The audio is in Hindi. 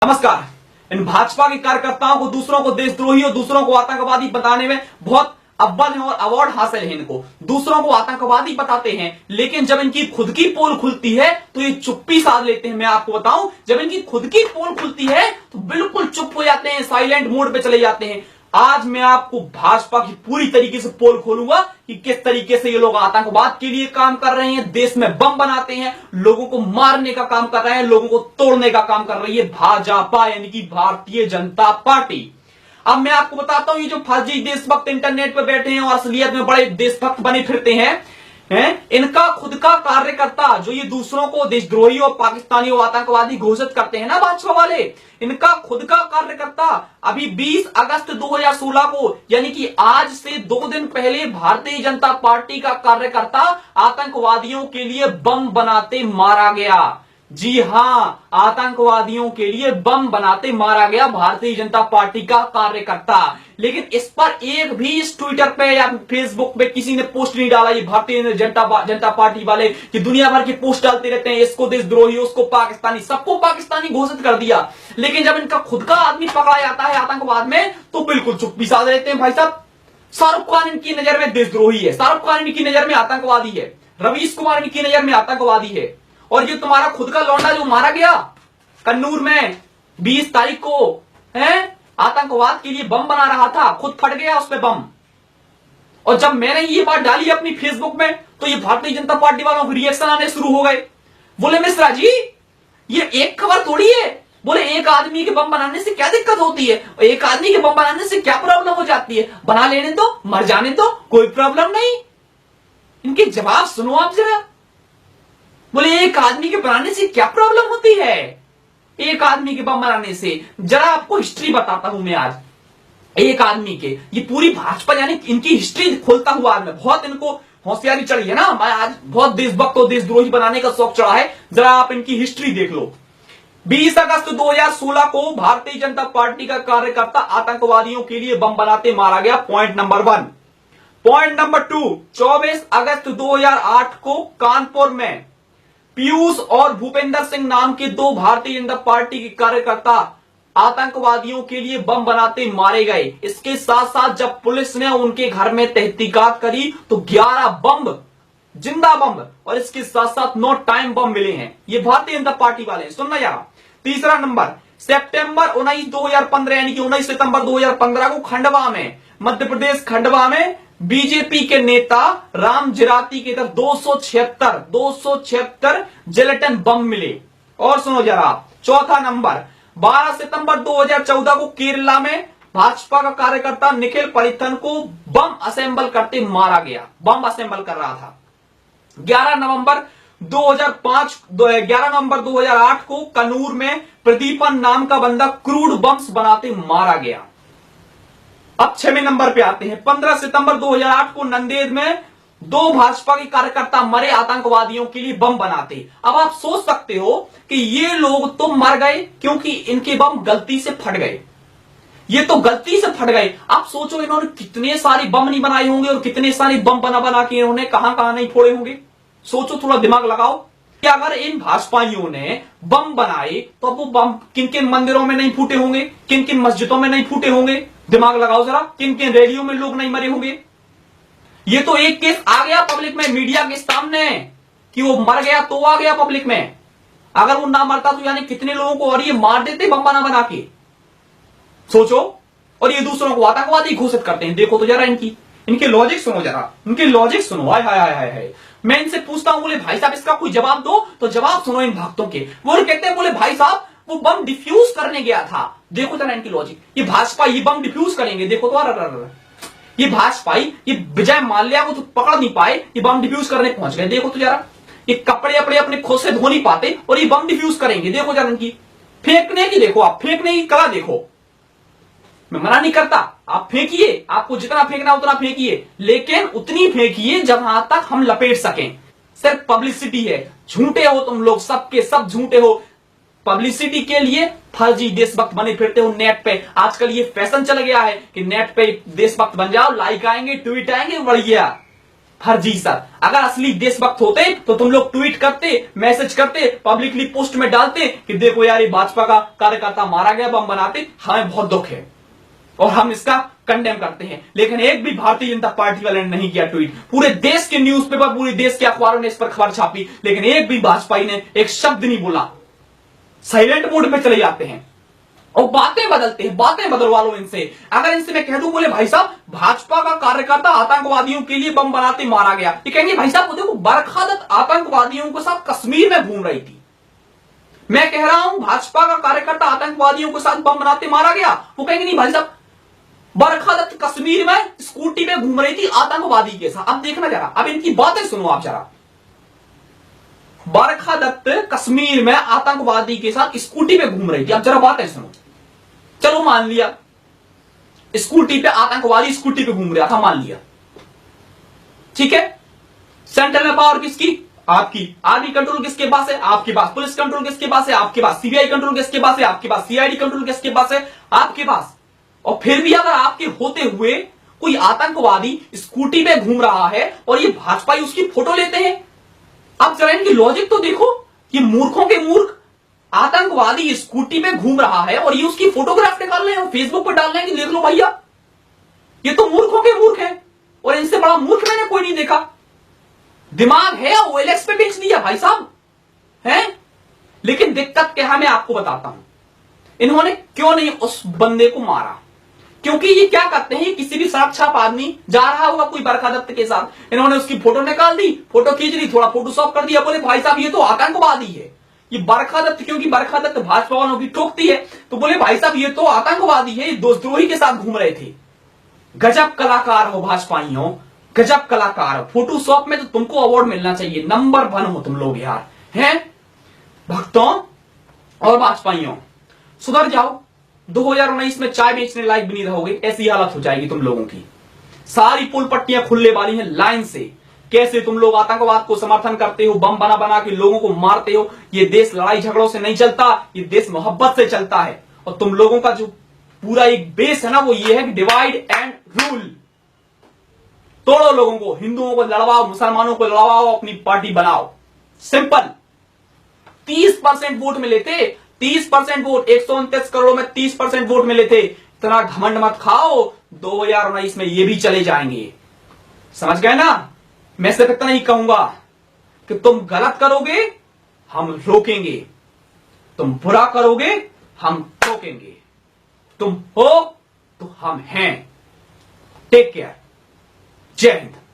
नमस्कार। इन भाजपा के कार्यकर्ताओं को दूसरों को देशद्रोही और दूसरों को आतंकवादी बताने में बहुत अव्वल है और अवार्ड हासिल है इनको। दूसरों को आतंकवादी बताते हैं, लेकिन जब इनकी खुद की पोल खुलती है तो ये चुप्पी साध लेते हैं। मैं आपको बताऊं, जब इनकी खुद की पोल खुलती है तो बिल्कुल चुप हो जाते हैं, साइलेंट मोड पे चले जाते हैं। आज मैं आपको भाजपा की पूरी तरीके से पोल खोलूंगा कि किस तरीके से ये लोग आतंकवाद के लिए काम कर रहे हैं, देश में बम बनाते हैं, लोगों को मारने का काम कर रहे हैं, लोगों को तोड़ने का काम कर रही है भाजपा, यानी कि भारतीय जनता पार्टी। अब मैं आपको बताता हूं, ये जो फर्जी देशभक्त इंटरनेट पर बैठे हैं और असलियत में बड़े देशभक्त बने फिरते हैं, इनका खुद का कार्यकर्ता जो ये दूसरों को देशद्रोही और पाकिस्तानी और आतंकवादी घोषित करते हैं ना भाजपा वाले, इनका खुद का कार्यकर्ता अभी 20 अगस्त 2016 को, यानी कि आज से 2 दिन पहले, भारतीय जनता पार्टी का कार्यकर्ता आतंकवादियों के लिए बम बनाते मारा गया। जी हां, आतंकवादियों के लिए बम बनाते मारा गया भारतीय जनता पार्टी का कार्यकर्ता। लेकिन इस पर एक भी इस ट्विटर पे या फेसबुक पे किसी ने पोस्ट नहीं डाला। ये भारतीय जनता पार्टी वाले कि दुनिया भर की पोस्ट डालते रहते हैं, इसको देशद्रोही, उसको पाकिस्तानी, सबको पाकिस्तानी घोषित कर दिया। लेकिन जब इनका खुद का आदमी पकड़ा जाता है आतंकवाद में तो बिल्कुल चुप्पी साध रहते हैं। भाई साहब, शाहरुख खान इनकी नजर में देशद्रोही है, शाहरुख खान इनकी नजर में आतंकवादी है, रवीश कुमार इनकी नजर में आतंकवादी है, और ये तुम्हारा खुद का लौंडा जो मारा गया कन्नूर में 20 तारीख को, है आतंकवाद के लिए बम बना रहा था, खुद फट गया उस पे बम। और जब मैंने ये बात डाली अपनी फेसबुक में तो ये भारतीय जनता पार्टी वालों के रिएक्शन आने शुरू हो गए। बोले मिश्रा जी, ये एक खबर थोड़ी है, बोले एक आदमी के बम बनाने से क्या दिक्कत होती है, एक आदमी के बम बनाने से क्या प्रॉब्लम हो जाती है, बना लेने दो, मर जाने दो, कोई प्रॉब्लम नहीं। इनके जवाब सुनो आप जरा। बोले एक आदमी के बनाने से क्या प्रॉब्लम होती है, एक आदमी के बम बनाने से। जरा आपको हिस्ट्री बताता हूं मैं आज एक आदमी के, ये पूरी भाजपा यानी इनकी हिस्ट्री खोलता हुआ आज मैं, बहुत इनको होशियारी चढ़ी है ना, मैं आज बहुत देशभक्त और देशद्रोही बनाने का शौक चढ़ा है। जरा आप इनकी हिस्ट्री देख लो। 20 अगस्त 2016 को भारतीय जनता पार्टी का कार्यकर्ता आतंकवादियों के लिए बम बनाते मारा गया, पॉइंट नंबर 1। पॉइंट नंबर 2, 24 अगस्त 2008 को कानपुर में पीयूष और भूपेंद्र सिंह नाम के 2 भारतीय जनता पार्टी के कार्यकर्ता आतंकवादियों के लिए बम बनाते मारे गए। इसके साथ साथ जब पुलिस ने उनके घर में तहकीकात करी तो 11 बम, जिंदा बम, और इसके साथ साथ 9 टाइम बम मिले हैं। ये भारतीय जनता पार्टी वाले हैं, सुनना यार। तीसरा नंबर, सितंबर 19 2015, यानी कि 19 सितंबर 2015 को खंडवा में, मध्य प्रदेश खंडवा में बीजेपी के नेता राम जिराती के तरफ 276 जिलेटिन बम मिले। और सुनो जरा, चौथा नंबर, 12 सितंबर 2014 को केरला में भाजपा का कार्यकर्ता निखिल परिथन को बम असेंबल करते मारा गया, बम असेंबल कर रहा था। 11 नवंबर 2008 को कन्नूर में प्रदीपन नाम का बंदा क्रूड बम्स बनाते मारा गया। अब 6वें नंबर पे आते हैं। 15 सितंबर 2008 को नंदेड़ में 2 भाजपा के कार्यकर्ता मरे आतंकवादियों के लिए बम बनाते। अब आप सोच सकते हो कि ये लोग तो मर गए क्योंकि इनके बम गलती से फट गए, ये तो गलती से फट गए। आप सोचो इन्होंने कितने सारे बम नहीं बनाए होंगे और कितने सारे बम बना के इन्होंने कहां कहां नहीं फोड़े होंगे। सोचो, थोड़ा दिमाग लगाओ कि अगर इन भाजपाइयों ने बम बनाए तो अब वो बम किन किन मंदिरों में नहीं फूटे होंगे, किन किन मस्जिदों में नहीं फूटे होंगे। दिमाग लगाओ जरा, किन किन रैलियों में लोग नहीं मरे होंगे। ये तो एक केस आ गया पब्लिक में, मीडिया के सामने, कि वो मर गया तो आ गया पब्लिक में। अगर वो ना मरता तो यानी कितने लोगों को और ये मार देते बम बना के। सोचो, और ये दूसरों को आतंकवादी घोषित करते हैं। देखो तो जरा इनके लॉजिक सुनो जरा, इनके लॉजिक सुनो। हाय हाय हाय हाय। मैं इनसे पूछता हूं, बोले भाई साहब इसका कोई जवाब दो, तो जवाब सुनो इन भक्तों के। वो कहते हैं, बोले भाई साहब वो बम डिफ्यूज करने गया था। देखो जरा इनकी लॉजिक, ये भाजपा ये बम डिफ्यूज करेंगे। देखो तो ये भाजपाई, ये विजय माल्या को तो पकड़ नहीं पाए, ये बम डिफ्यूज करने पहुंच गए। देखो तो जरा, ये कपड़े अपने खुद से धो नहीं पाते और ये बम डिफ्यूज करेंगे। देखो जरा इनकी फेंकने की, देखो आप फेंकने की कला देखो। मैं मना नहीं करता, आप फेंकिए, आपको जितना फेंकना उतना फेंकिए, लेकिन उतनी फेंकिए जहां तक हम लपेट सकें। सिर्फ पब्लिसिटी है, झूठे हो तुम लोग, सबके सब झूठे हो। पब्लिसिटी के लिए फर्जी देशभक्त बने फिरते हो नेट पे। आजकल ये फैशन चल गया है कि नेट पे देशभक्त बन जाओ, लाइक आएंगे, ट्वीट आएंगे, बढ़ गया। फर्जी सर। अगर असली देशभक्त होते तो तुम लोग ट्वीट करते, मैसेज करते, पब्लिकली पोस्ट में डालते कि देखो यार ये भाजपा का कार्यकर्ता मारा गया, बम बनाते, हमें बहुत दुख है और हम इसका कंडेम करते हैं। लेकिन एक भी भारतीय जनता पार्टी वाले ने नहीं किया ट्वीट। पूरे देश के न्यूज़पेपर, पूरे देश के अखबारों ने इस पर खबर छापी, लेकिन एक भी भाजपाई ने एक शब्द नहीं बोला। साइलेंट मोड में चले जाते हैं और बातें बदलते हैं। बातें बदलवा लो इनसे। अगर इनसे मैं कह दूं, बोले भाई साहब भाजपा का कार्यकर्ता आतंकवादियों के लिए बम बनाते मारा गया, ये कहेंगे भाई साहब देखो बरखा दत्त आतंकवादियों के साथ कश्मीर में घूम रही थी। मैं कह रहा हूं भाजपा का कार्यकर्ता आतंकवादियों के साथ बम बनाते मारा गया, वो कहेंगे नहीं भाई साहब बरखा दत्त कश्मीर में स्कूटी पे घूम रही थी आतंकवादी के साथ। अब देखना जरा, अब इनकी बातें सुनो आप जरा। बरखा दत्त कश्मीर में आतंकवादी के साथ स्कूटी पे घूम रही थी, अब जरा बातें सुनो। चलो मान लिया स्कूटी पे आतंकवादी स्कूटी पे घूम रहा था, मान लिया, ठीक है। सेंट्रल में पावर किसकी? आपकी। आर्मी कंट्रोल किसके पास है? आपके पास। पुलिस कंट्रोल किसके पास है? आपके पास। सीबीआई कंट्रोल किसके पास है? आपके पास। सीआईडी कंट्रोल किसके पास है? आपके पास। और फिर भी अगर आपके होते हुए कोई आतंकवादी स्कूटी पे घूम रहा है और ये भाजपाई उसकी फोटो लेते हैं, अब जरा इनकी लॉजिक तो देखो। ये मूर्खों के मूर्ख, आतंकवादी स्कूटी पे घूम रहा है और ये उसकी फोटोग्राफ निकाल रहे हैं और फेसबुक पर डाल रहे हैं कि देख लो भैया, ये तो मूर्खों के मूर्ख हैं और इनसे बड़ा मूर्ख मैंने कोई नहीं देखा। दिमाग है, ओएलएक्स पे बेच दिया भाई साहब हैं। लेकिन दिक्कत क्या है मैं आपको बताता हूं, इन्होंने क्यों नहीं उस बंदे को मारा। क्योंकि ये क्या करते हैं, किसी भी सड़क छाप आदमी जा रहा होगा कोई बरखा दत्त के साथ, इन्होंने उसकी फोटो निकाल दी, फोटो खींच ली, थोड़ा फोटोशॉप कर दिया, बोले भाई साहब ये तो आतंकवादी है ये बरखा दत्त, क्योंकि बरखा दत्त भाजपा वालों की ठोकती है, तो बोले भाई साहब ये तो आतंकवादी है, ये देशद्रोही के साथ घूम रहे थे। गजब कलाकार हो भाजपाइयों, गजब कलाकार हो। फोटोशॉप में तो तुमको अवार्ड मिलना चाहिए, नंबर 1 हो तुम लोग यार हैं। भक्तों और भाजपाइयों सुधर जाओ, 2019 में चाय बेचने लायक भी नहीं रहोगे, ऐसी हालत हो जाएगी तुम लोगों की। सारी पुल पट्टियां खुलने वाली हैं लाइन से। कैसे तुम लोग आतंकवाद को समर्थन करते हो, बम बना बना के लोगों को मारते हो। ये देश लड़ाई झगड़ों से नहीं चलता, ये देश मोहब्बत से चलता है। और तुम लोगों का जो पूरा एक बेस है ना, वो ये है कि डिवाइड एंड रूल। तोड़ो लोगों को, हिंदुओं को लड़वाओ, मुसलमानों को लड़वाओ, अपनी पार्टी बनाओ, सिंपल। 30% वोट मिले थे, 30% वोट, 129 करोड़ में 30% वोट मिले थे। इतना घमंड मत खाओ, 2019 में ये भी चले जाएंगे, समझ गए ना। मैं सिर्फ इतना ही कहूंगा कि तुम गलत करोगे हम रोकेंगे, तुम बुरा करोगे हम ठोकेंगे, तुम हो तो हम हैं। टेक केयर, जय हिंद।